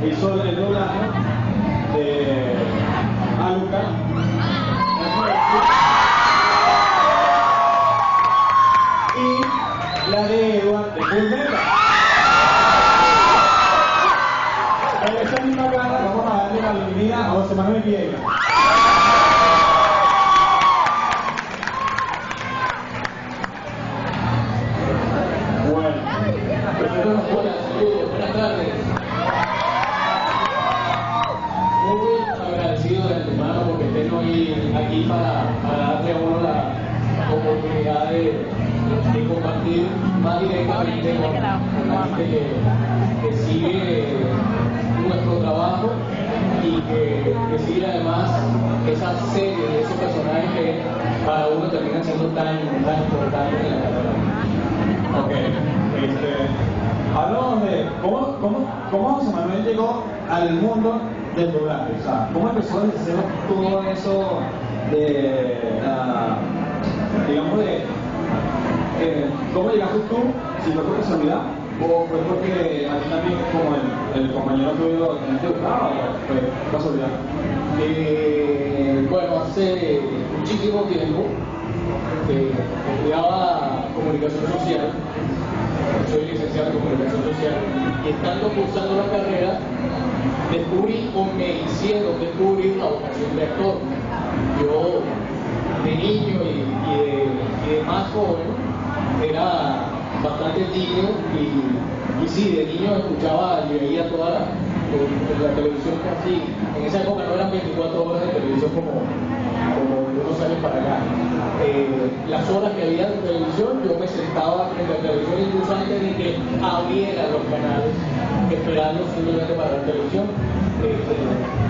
hizo el doblaje de Alucard y la de Edward de Fullmetal. En esa misma gala vamos a darle la bienvenida a José Manuel Viegas. Buenas tardes. Muy agradecido de antemano porque estén hoy aquí para darle a uno la oportunidad de compartir más directamente con la gente que sigue nuestro trabajo y que sigue además esa serie de esos personajes que para uno terminan siendo tan importantes en la carrera. Ok, hablamos de cómo José Manuel llegó al mundo del doblaje, o sea, cómo empezó a hacer todo eso de, digamos, cómo llegaste tú, si fue por casualidad, o fue porque a ti también, como el compañero tuyo, te gustaba, o fue casualidad. Bueno, hace muchísimo tiempo estudiaba comunicación social, soy licenciado en comunicación social, y estando cursando la carrera, descubrí o me hicieron descubrir la vocación de actor. Yo, de niño y de más joven, era bastante tímido y sí, de niño escuchaba y veía toda la televisión casi. En esa época no eran 24 horas de televisión como unos años para acá. Las horas que había de televisión, yo me sentaba en la televisión incluso antes de que abrieran los canales, esperando simplemente para la televisión.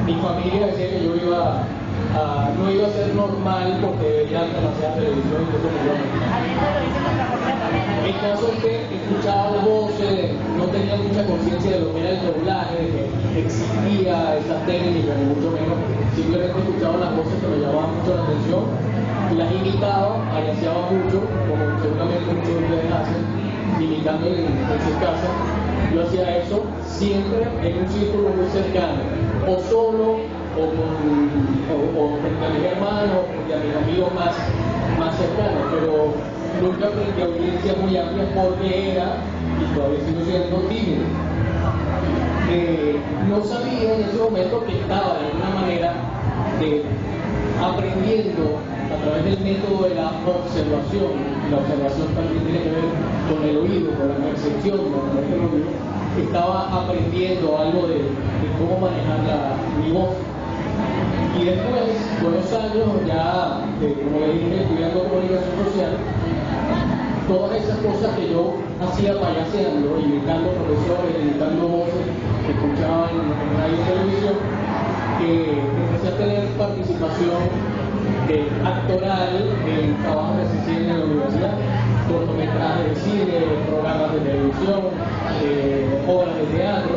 Mi familia decía que yo no iba a ser normal porque veía demasiada televisión, incluso el caso es que escuchaba las voces, no tenía mucha conciencia de lo que era el doblaje, de que existía esa técnica, ni mucho menos. Simplemente escuchaba las voces que me llamaban mucho la atención, las imitaba, ayaseaba mucho, como seguramente muchos de ustedes hacen, imitando en sus casas. Yo hacía eso siempre en un círculo muy cercano, o solo, o frente a mis hermanos, frente a mis amigos más cercanos, pero nunca frente a audiencias muy amplias porque era, y todavía sigo siendo, tímido. No sabía en ese momento que estaba de alguna manera aprendiendo a través del método de la observación. La observación también tiene que ver con el oído, con la percepción, con el oído. Estaba aprendiendo algo de cómo manejar mi voz. Y después, buenos años, ya, como le dije, estudiando comunicación social, todas esas cosas que yo hacía payaseando, imitando profesores, imitando voces que escuchaban en radio y televisión, empecé a tener participación actoral en trabajos que se hacían en la universidad, cortometrajes de cine, programas de televisión, obras de teatro,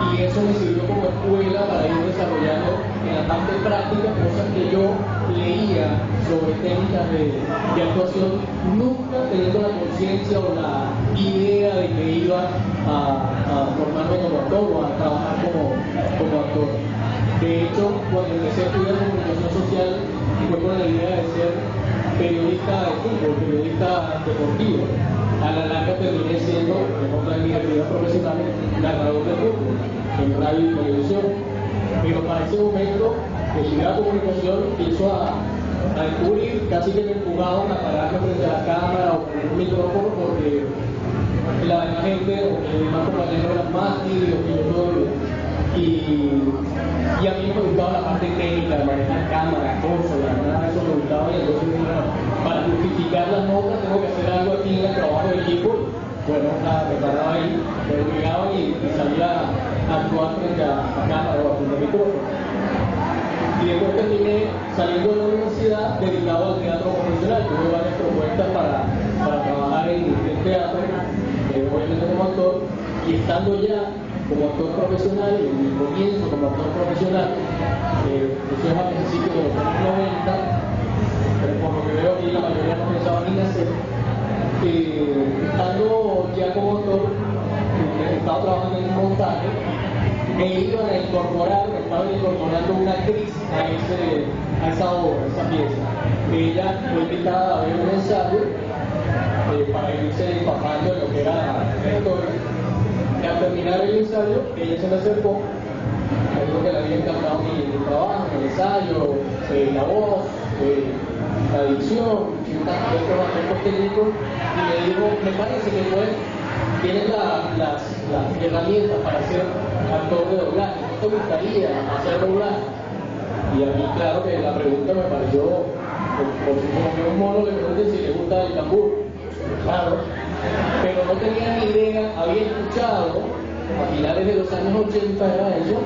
y eso me sirvió como escuela para ir desarrollando en la parte práctica cosas que yo leía sobre técnicas de actuación, nunca teniendo la conciencia o la idea de que iba a formarme como actor o a trabajar como actor. De hecho, cuando empecé a estudiar comunicación social, fue con la idea de ser periodista de fútbol, periodista deportivo. A la larga terminé siendo, en otra de mis actividades profesionales, narrador de fútbol, en radio y televisión. Pero para ese momento, estudiar comunicación empezó a descubrir, casi que me empujaban a pararme frente a la cámara o con un micrófono porque la demás gente o mis demás compañeros eran más tímidos que yo todavía. Y a mí me gustaba la parte técnica de manejar cámaras, consolas, nada de eso me gustaba, y entonces para justificar las notas tengo que hacer algo aquí en el trabajo de equipo. Bueno, nada, me paraba ahí, me obligaban y salía a actuar frente a la cámara o frente al micrófono. Y después terminé saliendo de la universidad dedicado al teatro profesional. Tuve varias propuestas para trabajar en teatro, obviamente como actor, y estando ya como actor profesional, en mi comienzo como actor profesional, eso es a principios de los años 90, pero por lo que veo aquí la mayoría no pensaban ni nacer. Estando ya como actor, estaba trabajando en un montaje, me iban a incorporar, me estaban incorporando una actriz a esa obra, a esa pieza. Ella fue invitada a ver un ensayo para irse empapando en lo que era la historia. Y al terminar el ensayo, ella se me acercó, me dijo que le había encantado mi trabajo, el ensayo, la voz, la dicción, otros aspectos técnicos, y me dijo, me parece que tienes las herramientas para ser actor de doblaje, ¿no te gustaría hacer doblaje? Y a mí, claro que la pregunta me pareció, por como que un mono le pregunte si le gusta el tambor, claro, pero no tenía ni idea, había escuchado a finales de los años 80 era eso,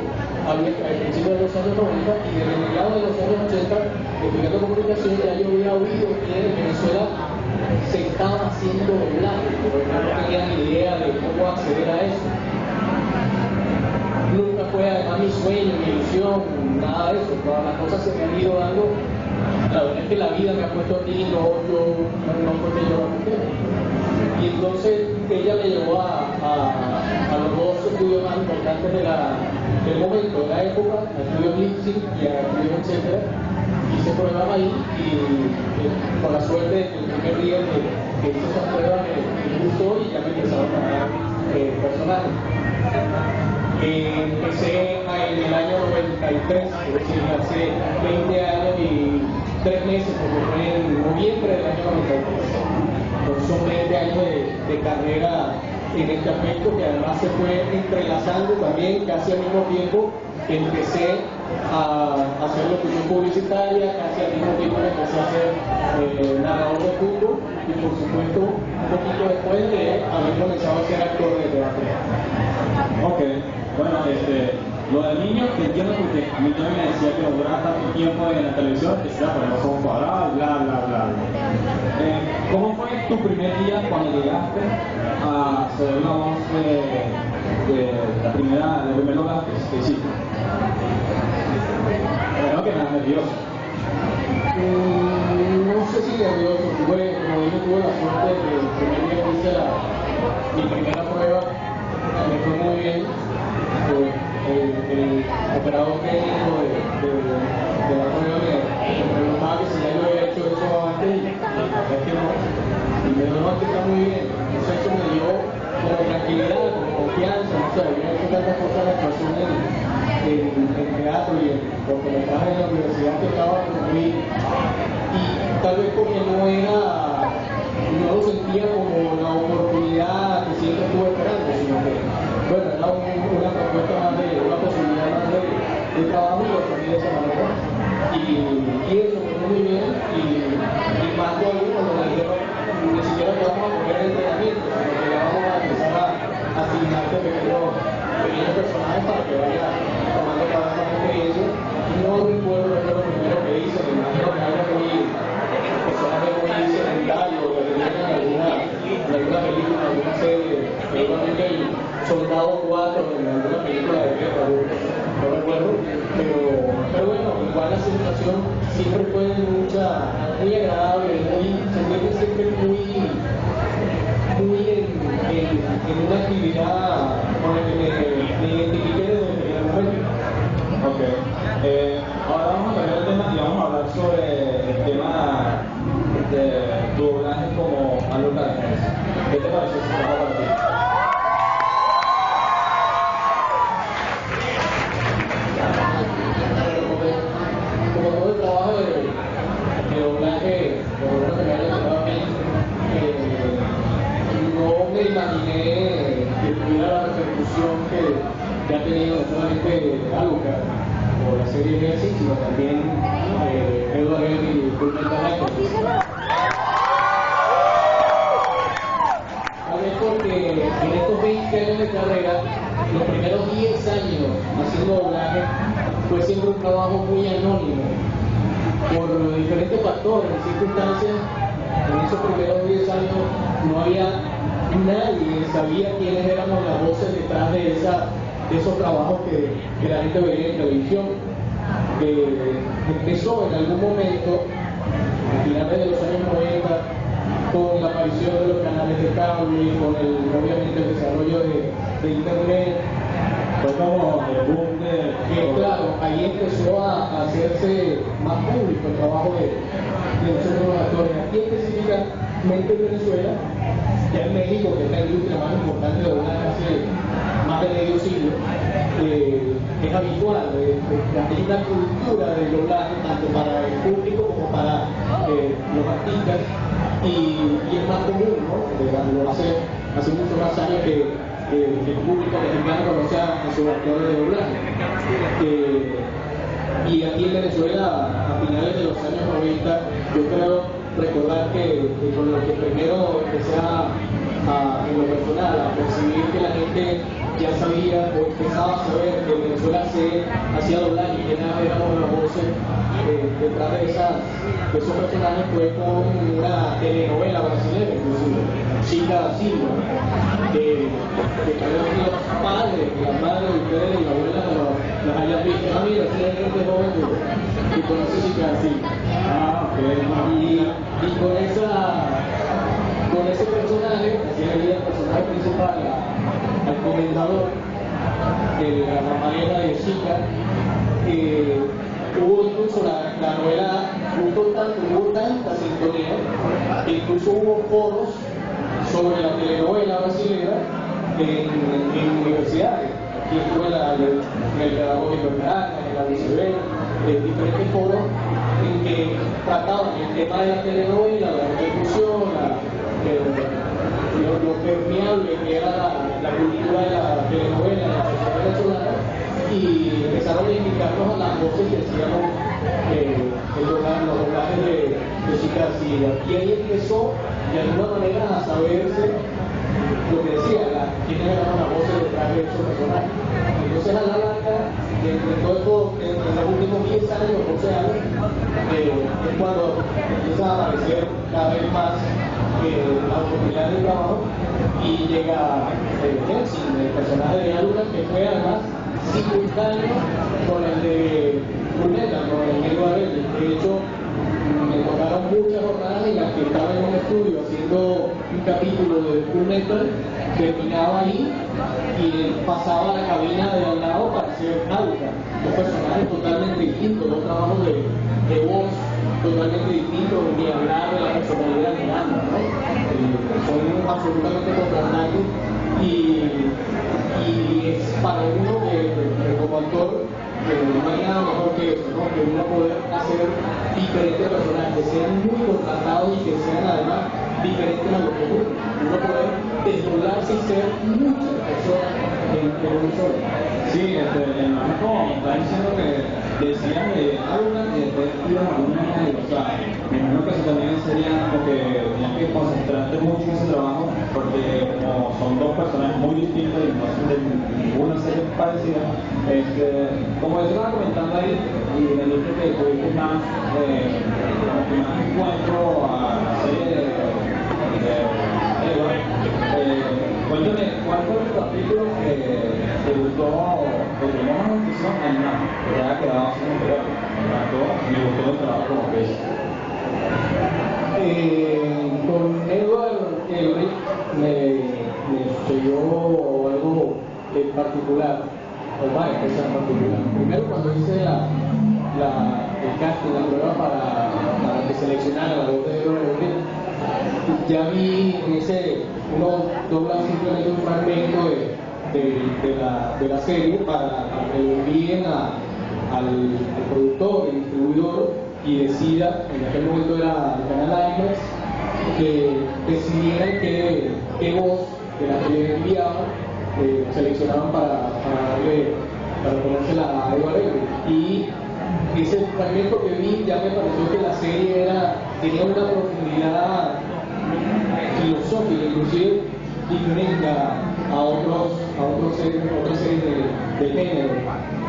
al principio de los años 90 y desde mediados de los años 80, estudiando comunicación, ya yo había oído que en Venezuela se estaba haciendo doblaje, pero no tenía ni idea de cómo acceder a eso. Nunca fue además mi sueño, mi ilusión, nada de eso, todas las cosas se me han ido dando. La verdad es que la vida me ha puesto aquí, no fue que yo lo busqué. Y entonces ella me llevó a los dos estudios más importantes del momento, de la época, a estudios Lipsy y a estudios etcétera. Hice pruebas ahí y con la suerte de que el primer día que hice esas pruebas me gustó y ya me empezaron a dar personajes. Empecé en el año 93, es decir, hace 20 años y 3 meses, porque fue en noviembre del año 93. Entonces son 20 años de carrera en este aspecto, que además se fue entrelazando también casi al mismo tiempo que empecé a hacer locución publicitaria, casi al mismo tiempo que empecé a ser narrador de fútbol y por supuesto un poquito después de haber comenzado a ser actor de teatro. Ok, bueno, lo del niño te entiendo porque a mí también me decía que no duraba tanto tiempo en la televisión, que sea por los ojos cuadrados, bla, bla, bla. ¿Cómo fue tu primer día cuando llegaste a ser la voz de la primera doblaje que hiciste? Creo que nada nervioso. No sé si nervioso, como dije, tuve la suerte de que el primer día que hice mi primera prueba, me fue muy bien. El operador técnico de la prueba me preguntaba que si ya yo había hecho eso antes y es que no. Y me dijo, no, es que está muy bien. Entonces eso me dio como tranquilidad, como confianza, no sé, había hecho tantas cosas de actuación en teatro y en cortometrajes en la universidad que estaba muy... Y tal vez porque no lo sentía como la oportunidad que siempre estuve esperando, sino que, bueno, era una propuesta más una posibilidad más de trabajo y lo sentí de esa manera. Y eso me fue muy bien, y más todavía cuando me dijeron, ni siquiera te vamos a poner el entrenamiento, sino que ya vamos a empezar a asignarte pequeños personajes para que vaya tomando cada vez más experiencia. No recuerdo que lo primero que hice, me imagino que algo muy personaje muy secundario, que tenían en alguna película, alguna serie, seguramente el Soldado 4 en alguna película de guerra, no recuerdo, pero bueno, igual la sensación siempre fue muy agradable, siempre muy en una actividad con la que me identifiqué desde el primer momento. Ok. Ahora vamos a cambiar el tema y vamos a hablar sobre el tema de tu doblaje como alumna de defensa. ¿Qué te pareció ese trabajo para ti? Como todo el trabajo de doblaje, por lo menos que me haya tocado a mí, no me imaginé que tuviera la repercusión que ha tenido no solamente Alucard o la serie Genesis, sino también Edward Elric y Fullmetal Alchemist. Tal vez porque en estos 20 años de carrera, los primeros 10 años haciendo doblaje fue siempre un trabajo muy anónimo por diferentes factores, circunstancias. En esos primeros 10 años no había nadie, sabía quiénes éramos las voces detrás de esos trabajos que la gente veía en televisión. Empezó en algún momento, a finales de los años 90, con la aparición de los canales de cable, con obviamente el desarrollo de internet, fue como el boom de... Claro, ahí empezó a hacerse más público el trabajo de nosotros los actores. Aquí específicamente en Venezuela, ya en México, que es la industria más importante de doblaje hace más de medio siglo, es habitual, hay una cultura del doblaje tanto para el público como para los artistas, y es más común, ¿no? Lo hace muchos más años que el público mexicano conoce a sus actores de doblaje. Y aquí en Venezuela, a finales de los años 90, yo creo recordar que con lo que primero empecé en lo personal, a percibir que la gente ya sabía o empezaba a saber que en Venezuela se hacía doblaje y que éramos las voces detrás de esos personajes, fue con una telenovela brasileña, inclusive, Chica Silva, que creo que los padres, la madre de ustedes y la abuela las hayan visto. Ah, mira, si hay gente joven que conoce Chica Silva. Y con ese personaje, así el personaje principal, al comendador, la pareja de Chica, hubo incluso la novela, hubo tanta sintonía, que incluso hubo foros sobre la telenovela brasileña en universidades. Aquí estuve en el Pedagógico de Caracas, en la UCB, diferentes foros en que trataban el tema de la telenovela, la repercusión, lo permeable que era la cultura de la telenovela en la sociedad venezolana, y empezaron a indicarnos a las voces que hacíamos los doblajes de Chica Silva. Y ahí empezó de alguna manera a saberse lo que decía, quiénes eran las voces detrás de esos personajes. Entonces, a la larga, en los últimos 10 años, 12 años, es cuando empieza a aparecer cada vez más la oportunidad de trabajo, y llega Helsing, el personaje de Luna, que fue además simultáneo con el de Brunetta, con el negro Arelli. De hecho, me tocaron muchas jornadas en las que estaba en un estudio haciendo un capítulo de Full Metal, terminaba ahí y pasaba a la cabina de al lado para hacer Nauta, un personaje totalmente distinto, un trabajo de voz totalmente distinto, ni hablar de la personalidad de nada, ¿no? Son absolutamente contrastantes, y es para uno que como actor, no hay nada mejor que eso, ¿no? Que uno poder hacer diferentes personajes, que sean muy contratados y que sean además diferentes a lo que uno poder desdoblarse y ser muchas personas en un solo. Sí, como está diciendo que decían de alguna y después iban a alguna manera, o sea, me imagino que eso también sería porque tenías que concentrarte mucho en ese trabajo, porque como son dos personajes muy distintos y no son de ninguna serie parecida, como yo estaba comentando ahí, y me dijiste que tuviste más encuentro a la serie cuéntame, ¿cuál fue el capítulo que te gustó, que tomó una noticia animada, que te haya quedado así como que me gustó el trabajo como que con Edward Elric me sucedió algo en particular, o varias cosas en particular. Primero, cuando hice el casting, la prueba para que seleccionara la voz de Edward Elric, ya vi en ese, uno dobla simplemente un fragmento de la serie para que lo envíen al productor, el distribuidor, y decida, en aquel momento era el canal IMAX, que decidieran qué voz de la que le enviaban seleccionaban para ponérsela a Edward Elric. Y ese fragmento que vi ya me pareció que la serie tenía una profundidad filosófica, inclusive diferente a otras series del género.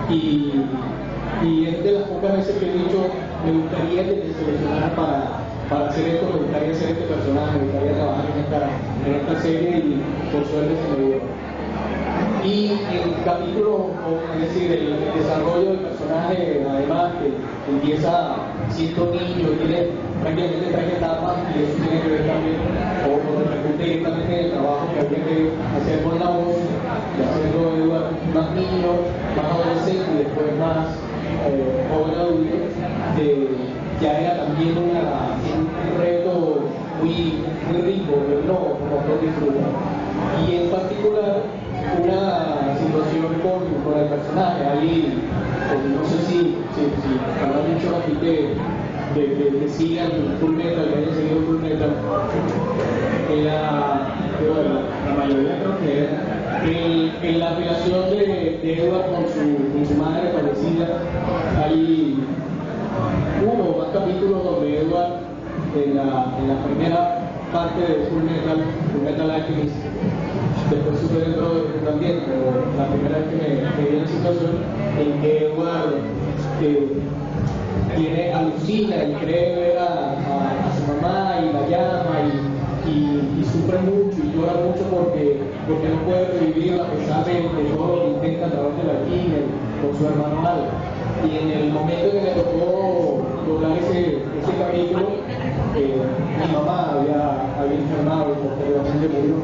Y es de las pocas veces que he dicho, me gustaría que te seleccionaran para hacer esto, me gustaría hacer este personaje, me gustaría trabajar en esta serie, y por suerte se me dio. Y el capítulo, es decir, el desarrollo del personaje, además que empieza siendo niño y tiene prácticamente 3 etapas, y eso tiene que ver también, o repercute directamente en el trabajo que había que hacer con la voz, y hacerlo Edward más niño, más adolescente y después más joven adulto, ya era también un reto muy rico, verlo como actor disfrutar. Y en particular, una situación con el personaje. Ahí, no sé si habrá mucho aquí que sigan Fullmetal, que hayan seguido Fullmetal. La mayoría creo que en la relación de Edward con su madre fallecida, hay uno o más capítulos donde Edward, en la primera parte de Fullmetal Alchemist, después supe dentro también, pero la primera vez que me vi en la situación en que Edward alucina y cree ver a su mamá y la llama y sufre mucho y llora mucho porque no puede revivirla a pesar de todo lo que intenta a través de la alquimia con su hermano Mal. Y en el momento en que me tocó doblar ese capítulo, mi mamá había enfermado y posteriormente murió,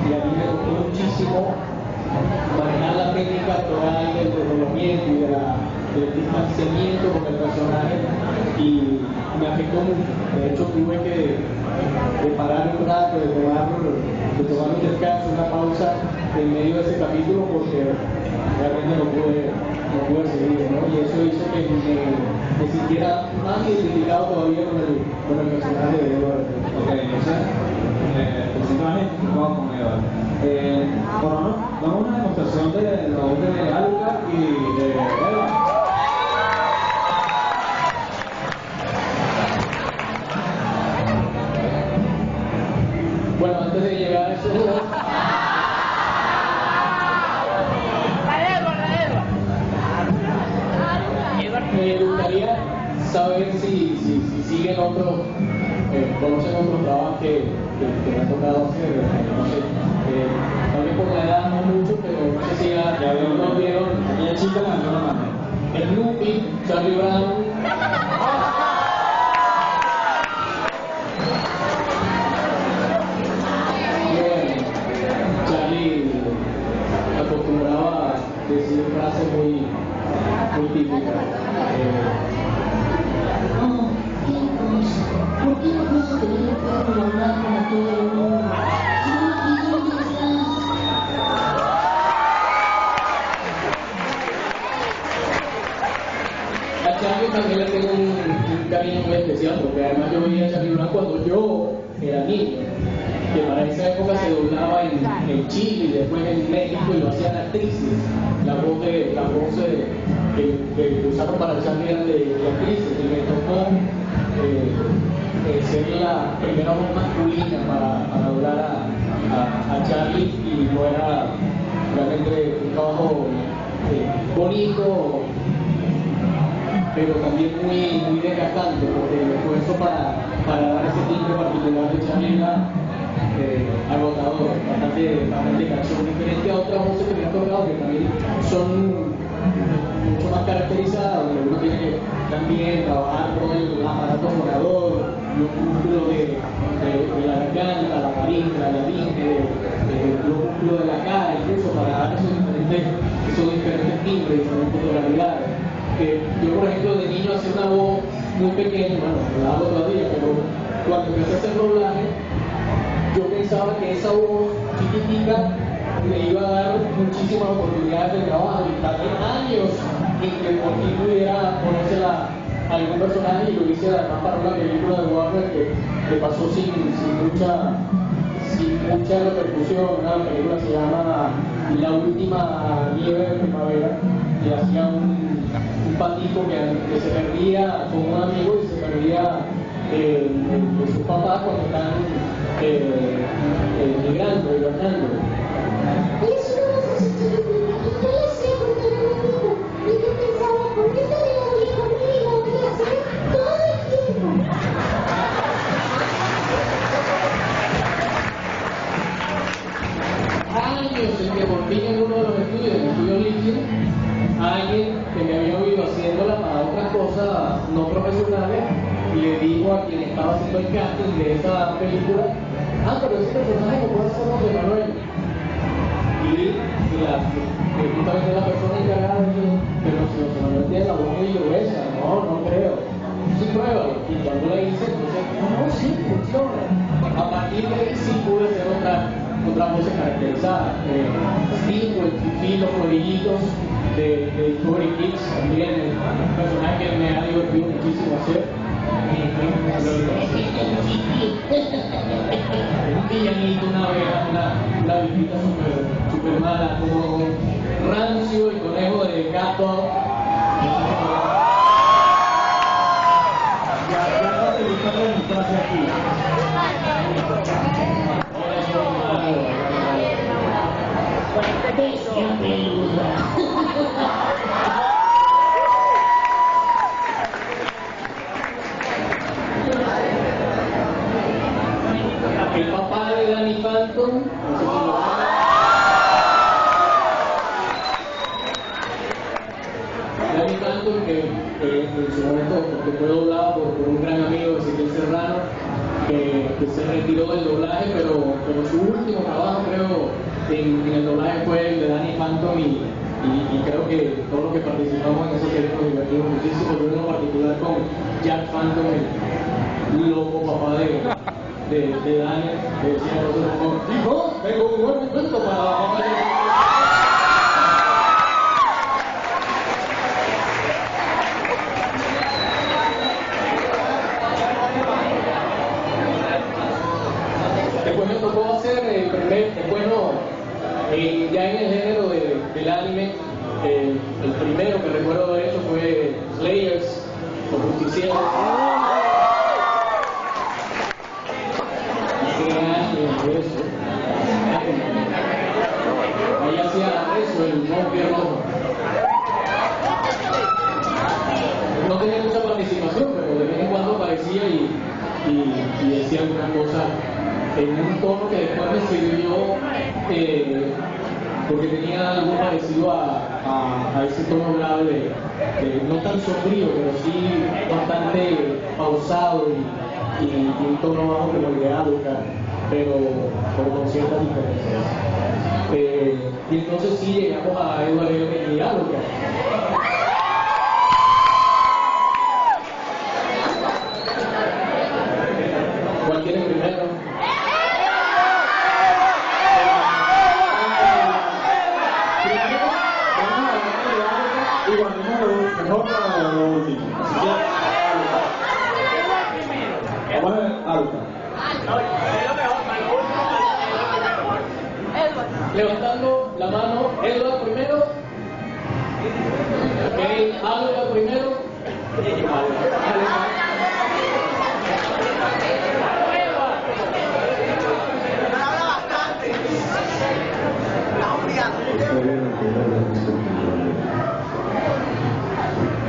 y a mí me costó muchísimo manejar la técnica actoral del reconocimiento y del distanciamiento con el personaje, y me afectó mucho. De hecho, tuve que parar un rato, de tomar un descanso, una pausa en medio de ese capítulo, porque realmente no pude seguir, ¿no? Y eso hizo que me sintiera más identificado todavía con el personaje de Edward. Ok, entonces, principalmente vamos con Edward. Bueno, vamos a una demostración de la voz de Alucard y de Edward. Bueno, antes de llegar a eso, me gustaría saber si siguen otros, conocen otros trabajos que me ha tocado hacer. No sé, tal vez por la edad no mucho, pero no sé si ya vieron Aquella chica la vio la mano. Snoopy, Charlie Brown. Charlie acostumbraba a decir frases muy típicas. ¿Por qué no pienso que yo puedo colaborar como todo el mundo? A Charlie también le tengo un cariño muy especial, porque además yo veía a Charlie Brown cuando yo era niño, que para esa época se doblaba en Chile y después en México, y lo hacían actrices. La voz que usaron para Charlie eran de actrices, y me tocó ser la primera voz masculina para doblar a Charlie, y no era realmente un trabajo bonito, pero también muy desgastante, porque el esfuerzo para dar ese timbre particular de Charlie era agotador, bastante cansón, diferente a otras voces que me han tocado, que también son mucho más caracterizadas, donde uno tiene que también trabajar con el aparato fonador, los músculos de la garganta, la faringe, la laringe, los músculos de la cara, incluso para dar esos diferentes timbres, diferentes tonalidades. Yo, por ejemplo, de niño hacía una voz muy pequeña, bueno, la hago todavía, pero cuando empecé a hacer doblaje, yo pensaba que esa voz chiquitica me iba a dar muchísimas oportunidades de trabajo, y tardé años en que por fin pudiera ponérsela a algún personaje, y lo hice además para una película de Warner que pasó sin mucha repercusión. Una película se llama La Última Nieve de Primavera, y hacía un patito que se perdía con un amigo y se perdía de sus papás cuando están migrando y viajando. Eso no vas a sentir y yo lo sé porque me lo dijo. Y yo pensaba, ¿por qué te lo dijo? Y lo voy a hacer todo el tiempo. Años en que por fin en uno de los estudios cosa no profesional y le digo a quien estaba haciendo el casting de esa película, pero ese personaje lo puede hacer José Manuel. Y justamente la persona encargada de eso, pero si José Manuel tiene la voz muy gruesa, no creo. Sí, pruébalo. Y cuando la hice, entonces, no, sí, funciona. A partir de ahí sí pude hacer otra voz caracterizada. Steve, el Fifi, los rodillitos de Discovery Kids, también un personaje que me ha divertido muchísimo hacer. Un villanito, una abeja, una visita super mala, como rancio y conejo de gato. Ya te gusta la frase aquí. Bestia peluda. El papá de Danny Phantom, no sé si lo saben. Danny Phantom, que en su momento fue doblado por un gran amigo, Ezequiel Serrano, que se retiró del doblaje, pero su último trabajo, creo, en el doblaje fue el de Danny Phantom y creo que todos los que participamos en ese serie nos divertimos muchísimo. Yo en lo particular con Jack Phantom, el loco papá de Daniel, que decía nosotros, hijo, tengo un buen momento para la mamá de... Después me tocó hacer el primer, ya en el género del anime, el primero que recuerdo de eso fue Slayers, los justicieros. Eso. Ahí hacía eso, el monje rojo. No tenía mucha participación, pero de vez en cuando aparecía y decía alguna cosa en un tono que después me sirvió porque tenía algo parecido a ese tono grave de no tan sombrío, pero sí bastante pausado y un tono bajo como el de Alucard, pero con ciertas diferencias. Y entonces sí llegamos a Edward Elliot y Alucard. ¿Cuál quiere primero? Y guardemos mejor para lo último. Así que, vamos a ver Alucard. Levantando la mano, Edward primero. Ok, Alucard primero.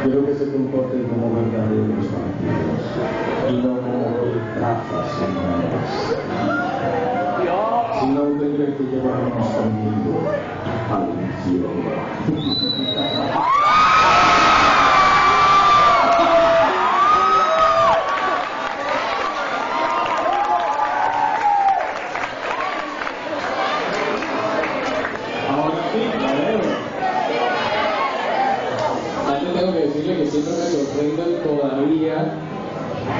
Quiero que se comporten como verdaderos vampiros y no como piltrafas humanas. Si no tendré que llevarnos conmigo al infierno. Ahora sí, la veo. Antes tengo que decirle que siempre me sorprenden todavía,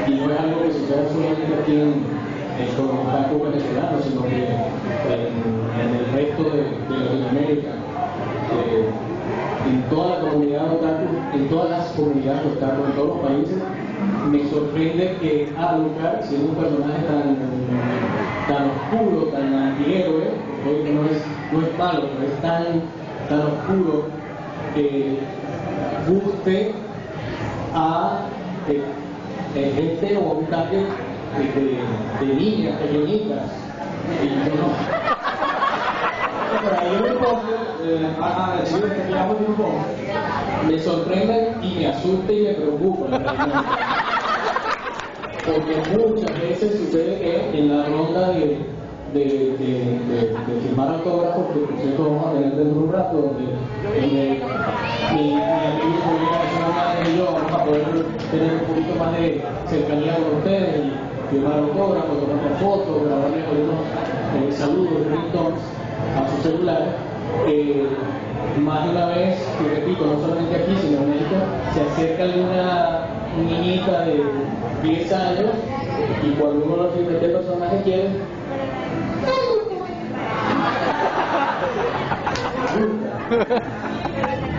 y no es algo que suceda solamente aquí con los tacos venezolanos, sino que en el resto de Latinoamérica, en toda la comunidad otaku, en todas las comunidades otaku, en todos los países, me sorprende que Alucard, siendo un personaje tan oscuro, tan antihéroe, porque no es malo, pero es tan oscuro, guste a gente o a un target de niñas pequeñitas. Y yo no. Pero ahí un poco, decir que quedamos un poco. Me sorprende y me asusta y me preocupa. Porque muchas veces sucede que en la ronda de firmar autógrafos, que por cierto vamos a tener dentro de un rato, donde mi amigo Julián y yo vamos a poder poder tener un poquito más de cercanía con ustedes y firmar autógrafos, tomar fotos, grabarle algunos saludos, ringtones a su celular. Más de una vez, y repito, no solamente aquí, sino en México, se acerca alguna niñita de 10 años y cuando uno lo firma, ¿qué personaje quiere?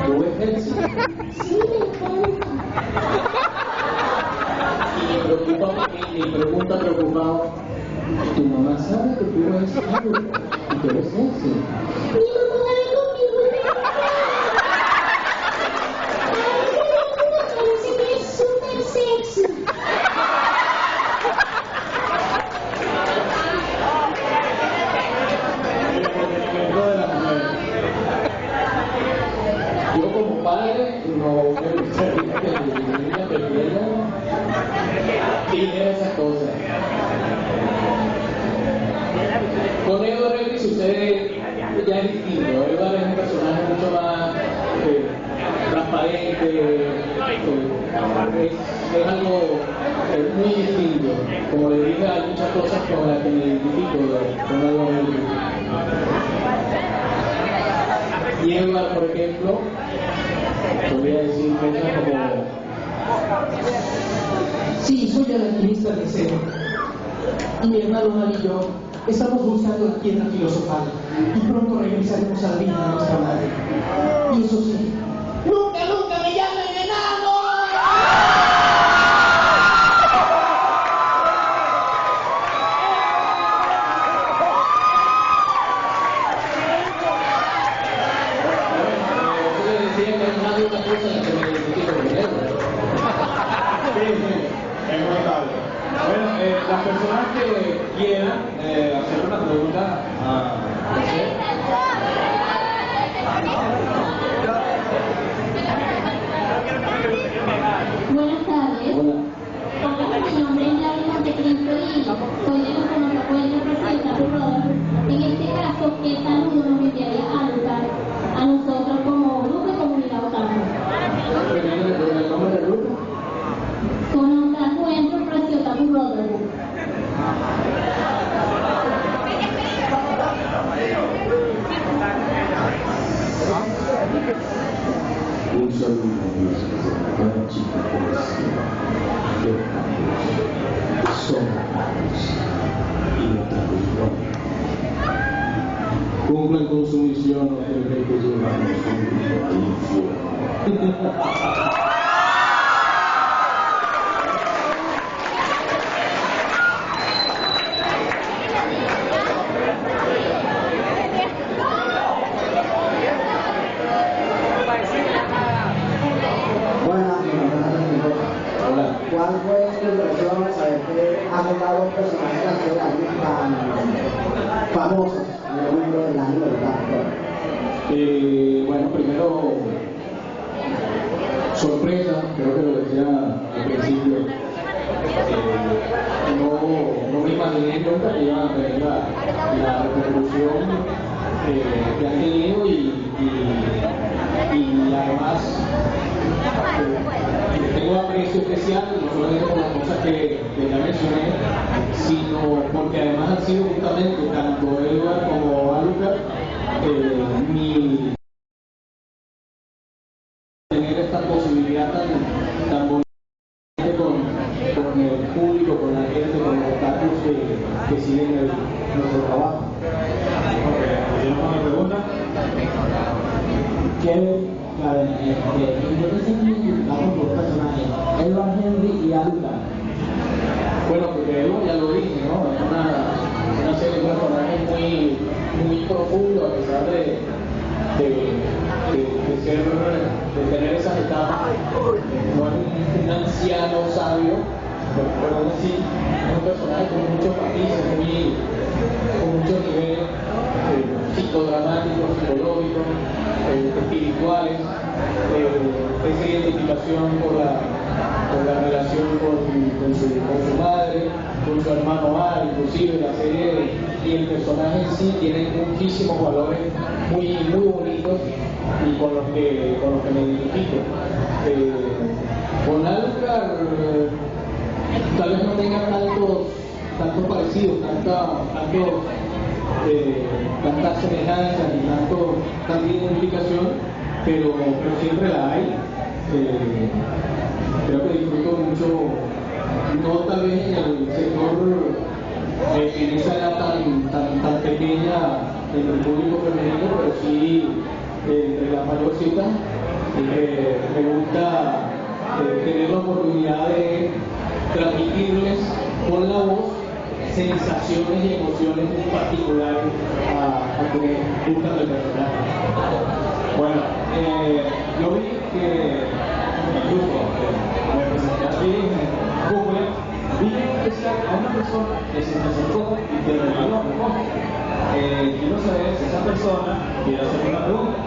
¿Lo ves, Elsie? Sí, me encanta. Y me pregunta preocupado, ¿tu mamá sabe que tú eres algo? ¿Y que eres Elsie? Mi mamá va a ir conmigo y me parece que es súper sexy. Yo como padre no me gustaría que mi niña pequeña dijera esas cosas. Con Edward Ellis sucede ya es distinto. Edward es un personaje mucho más transparente, es algo muy distinto. Como le dije, hay muchas cosas con las que me identifico con Edward Ellis. Y Edward, por ejemplo, podría decir cosas como: sí, soy el alquimista del deseo. Y mi hermano Mal y yo estamos buscando la piedra filosofal y pronto regresaremos a la vida de nuestra madre. Y eso sí, ¡nunca, nunca me llamen enano! Yo le decía que es más de una cosa en la que me identifico con él. Sí, es muy notable. Bueno, las personas que quieran hacer una pregunta a Buenas tardes. Hola. Hola, mi nombre es Laura Montecristo y soy de los que nos apoyan representa tu Robert. En este caso, ¿qué saludo nos enviaría a Lucas, a nosotros como grupo y comunidad otaku? ¿El nombre del grupo? Con un encuentro precioso tu Robert. Un saludo a una chica poesía, de cambios, son cambios y no cambios. Cumplan con su misión, no tienen que llevarnos Al infierno. Hola. ¿Cuál fue tu impresión al saber que han llegado personajes así tan famosos en el mundo del anime, verdad? Bueno, primero, sorpresa, creo que lo decía al principio. No me imaginé nunca que iban a tener la repercusión que han tenido y además tengo aprecio especial, no solamente por las cosas que ya mencioné, sino porque además han sido justamente tanto Edward como Alucard mi tener esta posibilidad tan bonita con el público, con la gente, con los otakus que siguen nuestro trabajo. ¿Tienes una pregunta? Claro, yo pensé que vamos por personajes, Edward Henry y Alucard. Bueno, porque ya lo dije, ¿no? Es una serie de personajes muy profundo, a pesar de tener esas etapas. No es un anciano sabio, pero aún así es un personaje con muchos matices, con muchos niveles psicodramáticos, psicológicos, espirituales, esa identificación por la relación con su madre, con su hermano Al, inclusive la serie y el personaje en sí tienen muchísimos valores muy bonitos y con los que me identifico. Con Alucard tal vez no tenga tantos parecidos, tantas semejanzas y tanta identificación, pero siempre la hay. Creo que disfruto mucho, no tal vez en el sector, en esa edad tan pequeña en el público femenino, pero sí entre las mayorcitas. Me gusta tener la oportunidad de transmitirles con la voz sensaciones y emociones muy particulares a quienes gustan del personaje. Bueno, yo vi que incluso me presenté así en Google, vi en especial a una persona que se me acercó y que me dio una quiero saber si esa persona quiere hacer una pregunta.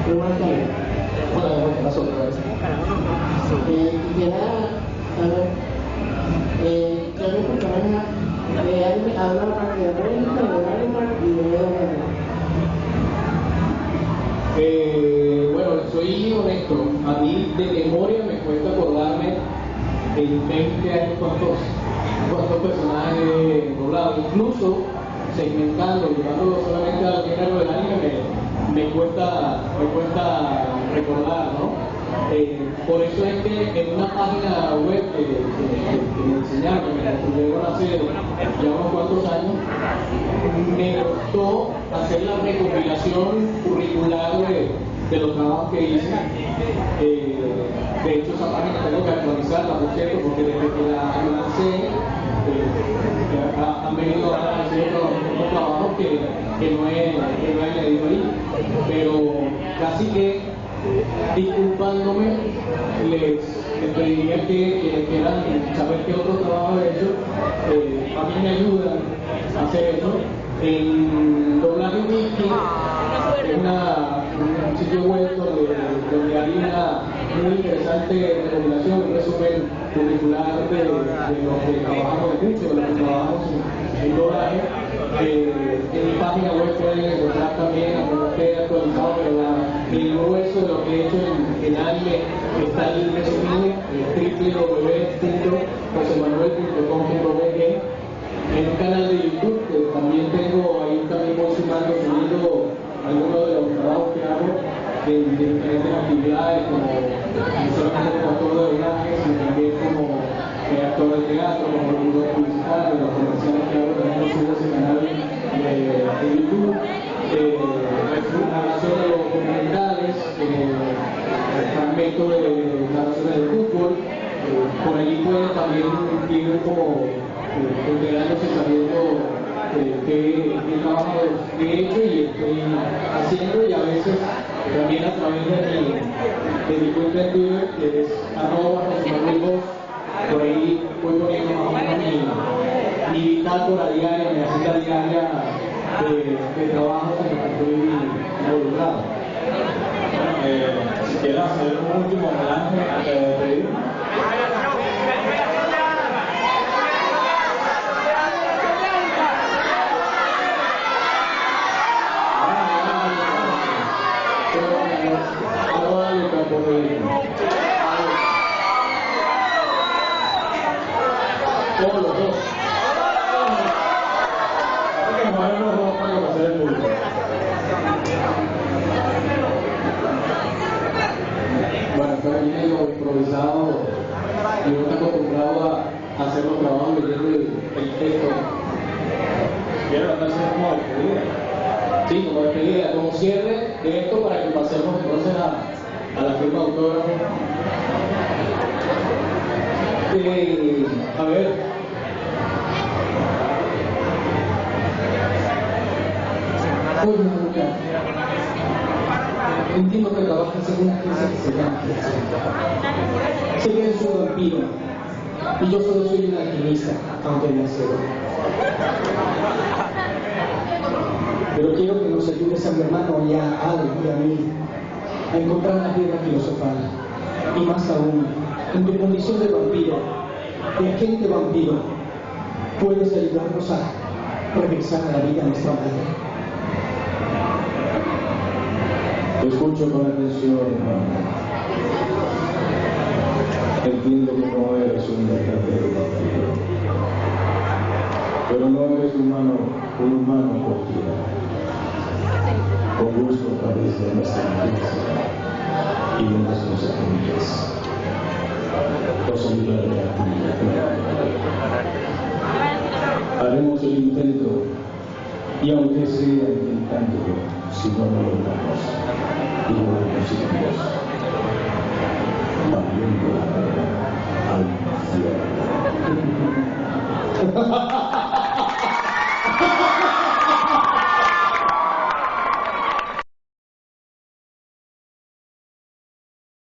Buenas tardes. Bueno, pasó otra vez. Quisiera saber, ¿qué personaje habla de Renzo, de Alucard y de Bueno, soy honesto, a mí de memoria me cuesta acordarme en 20 años cuántos personajes doblados, incluso segmentando, llevándolo solamente al género del anime, me cuesta recordar, ¿no? Por eso es que en una página web que me enseñaron, que me construyeron hace ya unos cuantos años, me costó hacer la recopilación curricular de los trabajos que hice. De hecho, esa página tengo que actualizarla, por cierto, porque desde que la lancé han venido a hacer otros trabajos que no he añadido ahí. Pero casi que disculpándome, les pediría que quienes quieran saber qué otro trabajo he hecho, a mí me ayudan a hacer eso. En Doblaje Wiki es un sitio web donde hay una muy interesante recopilación, un resumen curricular de lo que trabajamos mucho, de lo que trabajamos en doblaje. En mi página web pueden encontrar también, aunque no esté actualizado, pero el grueso de lo que he hecho en anime está ahí resumido, www.josemanuel.com.bg. En un canal de YouTube, que también voy subiendo algunos de los trabajos que hago de diferentes actividades, como no solamente como actor de doblaje, sino también como actor de teatro, como locutor publicitario, los comerciales que hago también los subo a ese canal de YouTube, narración de los documentales, fragmentos de narraciones de fútbol. Por allí pueden también ir como enterándose, sabiendo qué trabajo he hecho y estoy haciendo, y a veces también a través de mi cuenta en Twitter, que es @JosemanuelVoz. Por ahí voy poniendo más o menos mi bitácora diaria, mi agenda diaria de trabajo en el que estoy involucrado. Si quieres hacer un último homenaje antes de despedir. Todos los dos. Hay que mover los dos para conocer el público. Bueno, estoy aquí medio improvisado y no estoy acostumbrado a hacer los trabajos leyendo el texto. Quiero hacer como despedida. Sí, como despedida, como cierre de esto para que pasemos entonces a la firma de autógrafo. A ver. Oye, Alucard, entiendo que trabajas en una agencia que se llama Gestalt. Sé que eres un vampiro y yo solo soy un alquimista, aunque de acero. Pero quiero que nos ayudes a mi hermano y a Ale y a mí a encontrar la piedra filosofal. Y más aún, en tu condición de vampiro, de agente vampiro, puedes ayudarnos a regresar a la vida a nuestra madre. Te escucho con atención, hermano. Entiendo que no eres un verdadero vampiro, pero no eres un humano cualquiera. Con gusto a través de nuestra infancia y de nuestros semillas. Os ayudaré a ti. Haremos el intento, y aunque sea intentándolo, si no lo logramos, igual conseguimos valiendo la pena al infierno.